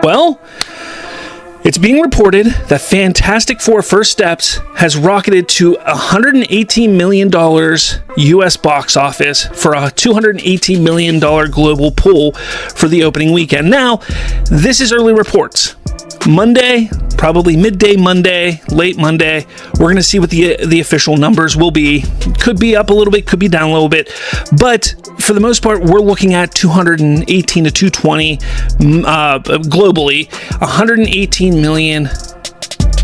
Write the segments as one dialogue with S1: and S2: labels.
S1: Well, it's being reported that Fantastic Four First Steps has rocketed to $118 million US box office for a $218 million global pull for the opening weekend. Now, this is early reports. Monday, probably midday Monday, late Monday, we're going to see what the official numbers will be. Could be up a little bit, could be down a little bit, but for the most part, we're looking at 218 to 220 globally, 118 million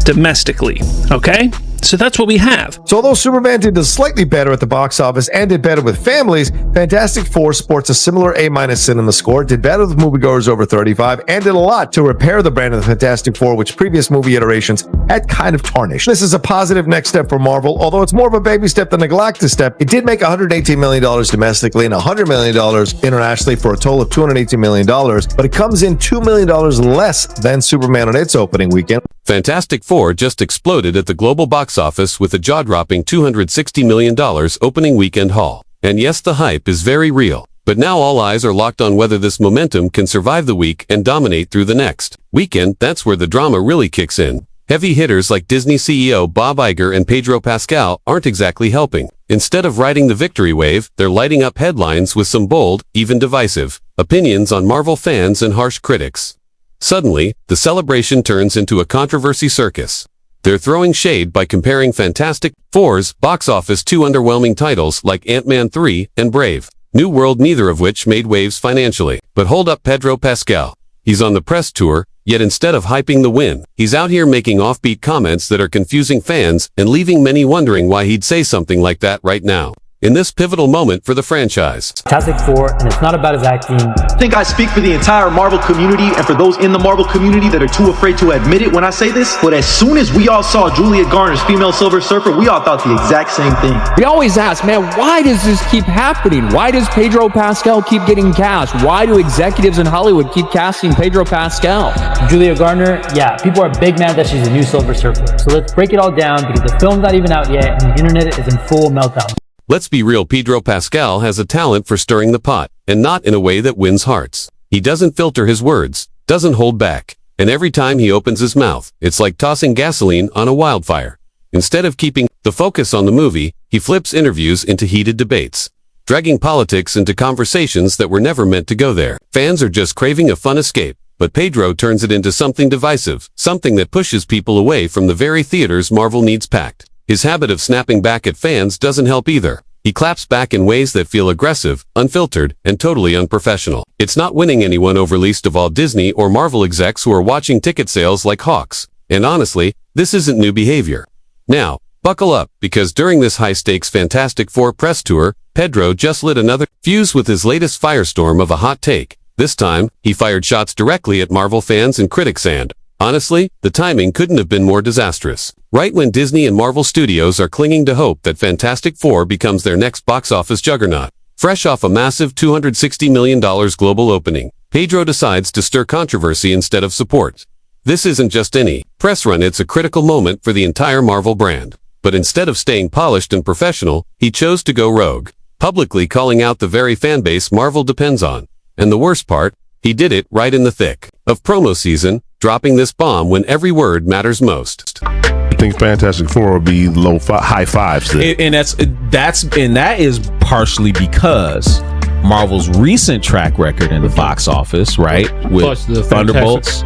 S1: domestically. Okay? So that's what we have.
S2: So although Superman did slightly better at the box office and did better with families, Fantastic Four sports a similar A- cinema score, did better with moviegoers over 35, and did a lot to repair the brand of the Fantastic Four, which previous movie iterations had kind of tarnished. This is a positive next step for Marvel, although it's more of a baby step than a galactic step. It did make $118 million domestically and $100 million internationally for a total of $218 million, but it comes in $2 million less than Superman on its opening weekend.
S3: Fantastic Four just exploded at the global box office with a jaw-dropping $260 million opening weekend haul. And yes, the hype is very real. But now all eyes are locked on whether this momentum can survive the week and dominate through the next weekend. That's where the drama really kicks in. Heavy hitters like Disney CEO Bob Iger and Pedro Pascal aren't exactly helping. Instead of riding the victory wave, they're lighting up headlines with some bold, even divisive, opinions on Marvel fans and harsh critics. Suddenly, the celebration turns into a controversy circus. They're throwing shade by comparing Fantastic Four's box office to underwhelming titles like Ant-Man 3 and Brave New World, neither of which made waves financially. But hold up, Pedro Pascal. He's on the press tour, yet instead of hyping the win, he's out here making offbeat comments that are confusing fans and leaving many wondering why he'd say something like that right now, in this pivotal moment for the franchise.
S4: Fantastic Four, and it's not about his acting.
S5: I think I speak for the entire Marvel community and for those in the Marvel community that are too afraid to admit it when I say this, but as soon as we all saw Julia Garner's female Silver Surfer, we all thought the exact same thing.
S6: We always ask, man, why does this keep happening? Why does Pedro Pascal keep getting cast? Why do executives in Hollywood keep casting Pedro Pascal?
S4: Julia Garner, yeah, people are big mad that she's a new Silver Surfer. So let's break it all down because the film's not even out yet and the internet is in full meltdown.
S3: Let's be real, Pedro Pascal has a talent for stirring the pot, and not in a way that wins hearts. He doesn't filter his words, doesn't hold back, and every time he opens his mouth, it's like tossing gasoline on a wildfire. Instead of keeping the focus on the movie, he flips interviews into heated debates, dragging politics into conversations that were never meant to go there. Fans are just craving a fun escape, but Pedro turns it into something divisive, something that pushes people away from the very theaters Marvel needs packed. His habit of snapping back at fans doesn't help either. He claps back in ways that feel aggressive, unfiltered, and totally unprofessional. It's not winning anyone over, least of all Disney or Marvel execs who are watching ticket sales like hawks. And honestly, this isn't new behavior. Now, buckle up, because during this high-stakes Fantastic Four press tour, Pedro just lit another fuse with his latest firestorm of a hot take. This time, he fired shots directly at Marvel fans and critics, and honestly, the timing couldn't have been more disastrous. Right when Disney and Marvel Studios are clinging to hope that Fantastic Four becomes their next box office juggernaut, fresh off a massive $260 million global opening, Pedro decides to stir controversy instead of support. This isn't just any press run, it's a critical moment for the entire Marvel brand. But instead of staying polished and professional, he chose to go rogue, publicly calling out the very fanbase Marvel depends on. And the worst part, he did it right in the thick of promo season, dropping this bomb when every word matters most.
S7: I think Fantastic Four will be high fives there.
S8: And that is partially because Marvel's recent track record in the box office, right, with the Thunderbolts,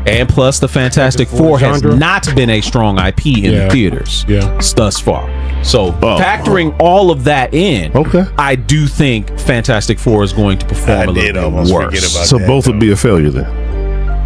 S8: and plus the Fantastic Four has not been a strong IP in the theaters thus far. So factoring all of that in, I do think Fantastic Four is going to perform a little bit worse.
S7: So both would be a failure then.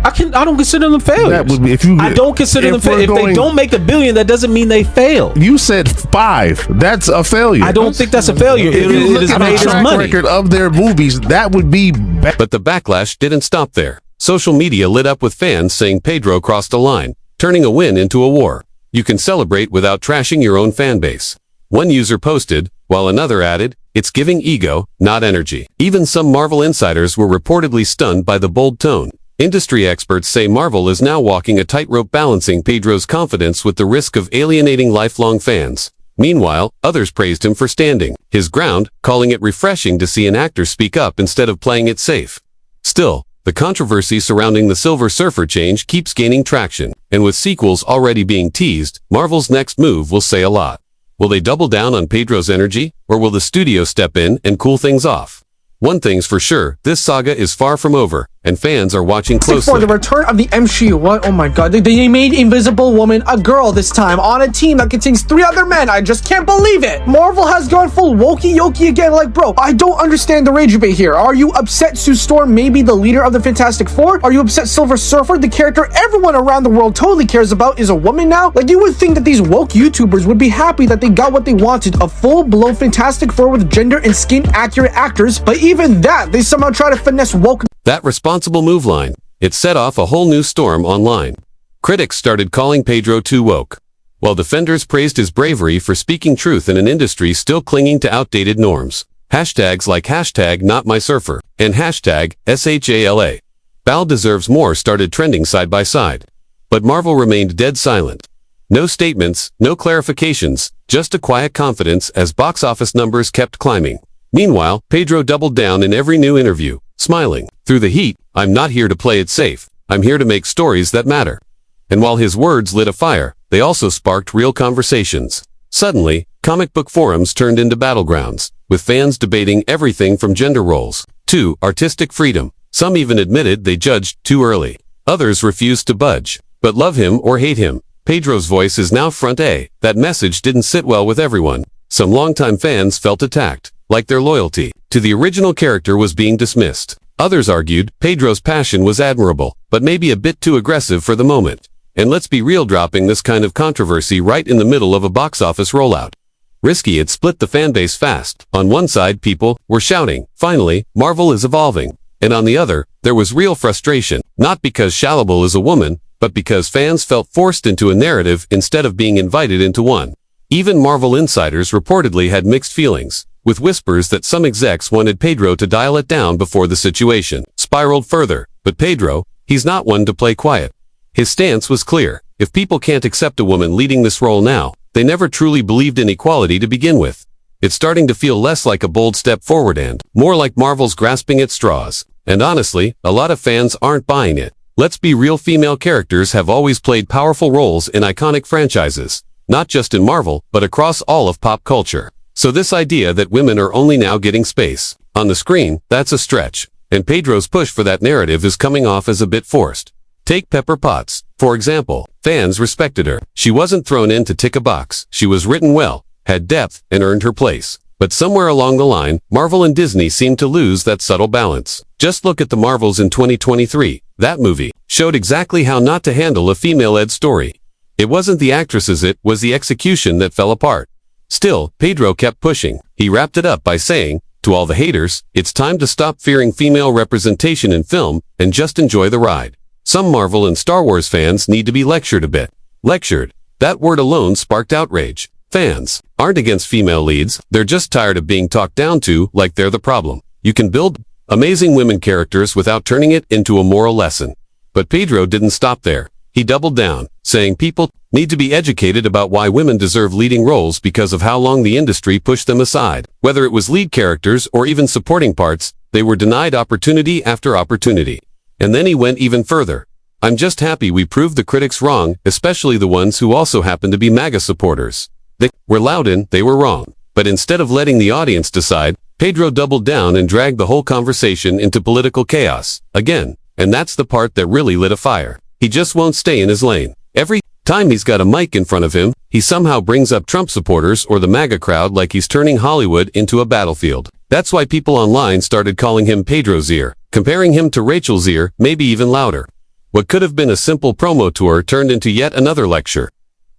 S8: I don't consider them failures.
S7: That would be, I
S8: don't consider them failures. If they don't make $1 billion, that doesn't mean they failed.
S7: You said 5. That's a failure.
S8: I don't think that's a failure.
S7: If you look at the track record of their movies, that would be bad.
S3: But the backlash didn't stop there. Social media lit up with fans saying Pedro crossed a line, turning a win into a war. You can celebrate without trashing your own fan base. One user posted, while another added, "It's giving ego, not energy." Even some Marvel insiders were reportedly stunned by the bold tone. Industry experts say Marvel is now walking a tightrope, balancing Pedro's confidence with the risk of alienating lifelong fans. Meanwhile, others praised him for standing his ground, calling it refreshing to see an actor speak up instead of playing it safe. Still, the The controversy surrounding the Silver Surfer change keeps gaining traction, and with sequels already being teased, Marvel's next move will say a lot. Will they double down on Pedro's energy, or will the studio step in and cool things off? One thing's for sure, this saga is far from over, and fans are watching closely.
S9: For the return of the MCU, what? Oh my god, they made Invisible Woman a girl this time, on a team that contains 3 other men. I just can't believe it. Marvel has gone full wokey-yoki again. Like, bro, I don't understand the rage debate here. Are you upset Sue Storm may be the leader of the Fantastic Four? Are you upset Silver Surfer, the character everyone around the world totally cares about, is a woman now? Like, you would think that these woke YouTubers would be happy that they got what they wanted, a full-blown Fantastic Four with gender and skin-accurate actors, but even that, they somehow try to finesse woke.
S3: That responsible move line, it set off a whole new storm online. Critics started calling Pedro too woke, while defenders praised his bravery for speaking truth in an industry still clinging to outdated norms. Hashtags like #NotMySurfer and #SHALA. Bal deserves more started trending side by side. But Marvel remained dead silent. No statements, no clarifications, just a quiet confidence as box office numbers kept climbing. Meanwhile, Pedro doubled down in every new interview, smiling. Through the heat, I'm not here to play it safe. I'm here to make stories that matter. And while his words lit a fire, they also sparked real conversations. Suddenly, comic book forums turned into battlegrounds, with fans debating everything from gender roles to artistic freedom. Some even admitted they judged too early. Others refused to budge. But love him or hate him, Pedro's voice is now front A. That message didn't sit well with everyone. Some longtime fans felt attacked, like their loyalty to the original character was being dismissed. Others argued Pedro's passion was admirable, but maybe a bit too aggressive for the moment. And let's be real, dropping this kind of controversy right in the middle of a box office rollout. Risky. It split the fanbase fast. On one side, people were shouting, finally, Marvel is evolving. And on the other, there was real frustration, not because Shalabal is a woman, but because fans felt forced into a narrative instead of being invited into one. Even Marvel insiders reportedly had mixed feelings, with whispers that some execs wanted Pedro to dial it down before the situation spiraled further. But Pedro, he's not one to play quiet. His stance was clear. If people can't accept a woman leading this role now, they never truly believed in equality to begin with. It's starting to feel less like a bold step forward and more like Marvel's grasping at straws. And honestly, a lot of fans aren't buying it. Let's be real, female characters have always played powerful roles in iconic franchises, not just in Marvel, but across all of pop culture. So this idea that women are only now getting space on the screen, that's a stretch. And Pedro's push for that narrative is coming off as a bit forced. Take Pepper Potts, for example. Fans respected her. She wasn't thrown in to tick a box. She was written well, had depth, and earned her place. But somewhere along the line, Marvel and Disney seemed to lose that subtle balance. Just look at the Marvels in 2023. That movie showed exactly how not to handle a female-led story. It wasn't the actresses, it was the execution that fell apart. Still, Pedro kept pushing. He wrapped it up by saying, to all the haters, it's time to stop fearing female representation in film and just enjoy the ride. Some Marvel and Star Wars fans need to be lectured a bit. Lectured. That word alone sparked outrage. Fans aren't against female leads, they're just tired of being talked down to like they're the problem. You can build amazing women characters without turning it into a moral lesson. But Pedro didn't stop there. He doubled down, saying people need to be educated about why women deserve leading roles because of how long the industry pushed them aside. Whether it was lead characters or even supporting parts, they were denied opportunity after opportunity. And then he went even further. I'm just happy we proved the critics wrong, especially the ones who also happen to be MAGA supporters. They were loud and they were wrong. But instead of letting the audience decide, Pedro doubled down and dragged the whole conversation into political chaos. Again. And that's the part that really lit a fire. He just won't stay in his lane. Every time he's got a mic in front of him, he somehow brings up Trump supporters or the MAGA crowd like he's turning Hollywood into a battlefield. That's why people online started calling him Pedro's ear, comparing him to Rachel's ear, maybe even louder. What could have been a simple promo tour turned into yet another lecture.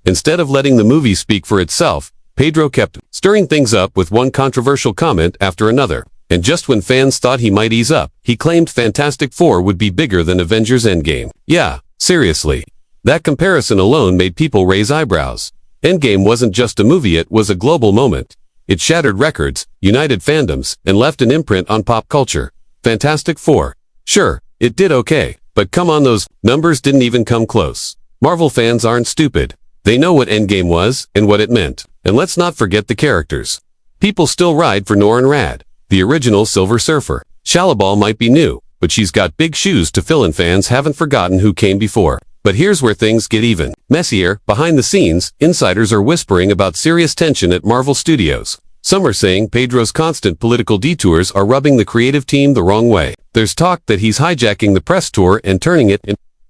S3: Instead of letting the movie speak for itself, Pedro kept stirring things up with one controversial comment after another. And just when fans thought he might ease up, he claimed Fantastic Four would be bigger than Avengers Endgame. Yeah, seriously. That comparison alone made people raise eyebrows. Endgame wasn't just a movie, it was a global moment. It shattered records, united fandoms, and left an imprint on pop culture. Fantastic Four. Sure, it did okay, but come on, those numbers didn't even come close. Marvel fans aren't stupid. They know what Endgame was and what it meant. And let's not forget the characters. People still ride for Norrin Rad, the original Silver Surfer. Shalabal might be new, but she's got big shoes to fill and fans haven't forgotten who came before. But here's where things get even messier. Behind the scenes, insiders are whispering about serious tension at Marvel Studios. Some are saying Pedro's constant political detours are rubbing the creative team the wrong way. There's talk that he's hijacking the press tour and turning it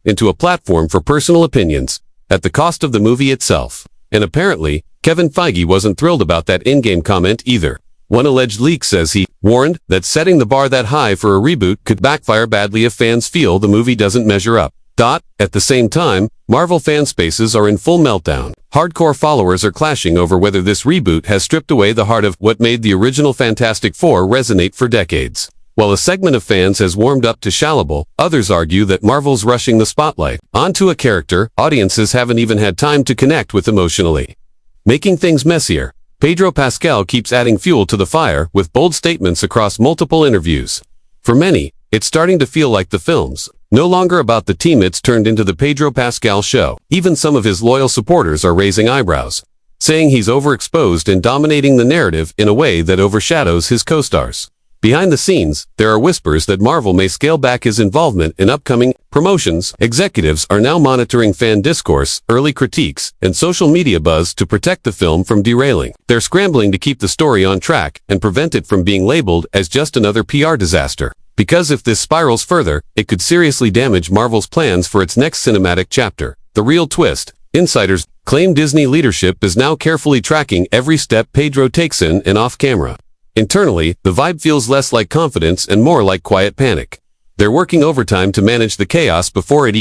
S3: into a platform for personal opinions, at the cost of the movie itself. And apparently, Kevin Feige wasn't thrilled about that in-game comment either. One alleged leak says he warned that setting the bar that high for a reboot could backfire badly if fans feel the movie doesn't measure up. At the same time, Marvel fan spaces are in full meltdown. Hardcore followers are clashing over whether this reboot has stripped away the heart of what made the original Fantastic Four resonate for decades. While a segment of fans has warmed up to Shallable, others argue that Marvel's rushing the spotlight onto a character audiences haven't even had time to connect with emotionally. Making things messier, Pedro Pascal keeps adding fuel to the fire with bold statements across multiple interviews. For many, it's starting to feel like the film's no longer about the team, it's turned into the Pedro Pascal show. Even some of his loyal supporters are raising eyebrows, saying he's overexposed and dominating the narrative in a way that overshadows his co-stars. Behind the scenes, there are whispers that Marvel may scale back his involvement in upcoming promotions. Executives are now monitoring fan discourse, early critiques, and social media buzz to protect the film from derailing. They're scrambling to keep the story on track and prevent it from being labeled as just another PR disaster. Because if this spirals further, it could seriously damage Marvel's plans for its next cinematic chapter. The real twist: insiders claim Disney leadership is now carefully tracking every step Pedro takes in and off camera. Internally, the vibe feels less like confidence and more like quiet panic. They're working overtime to manage the chaos before it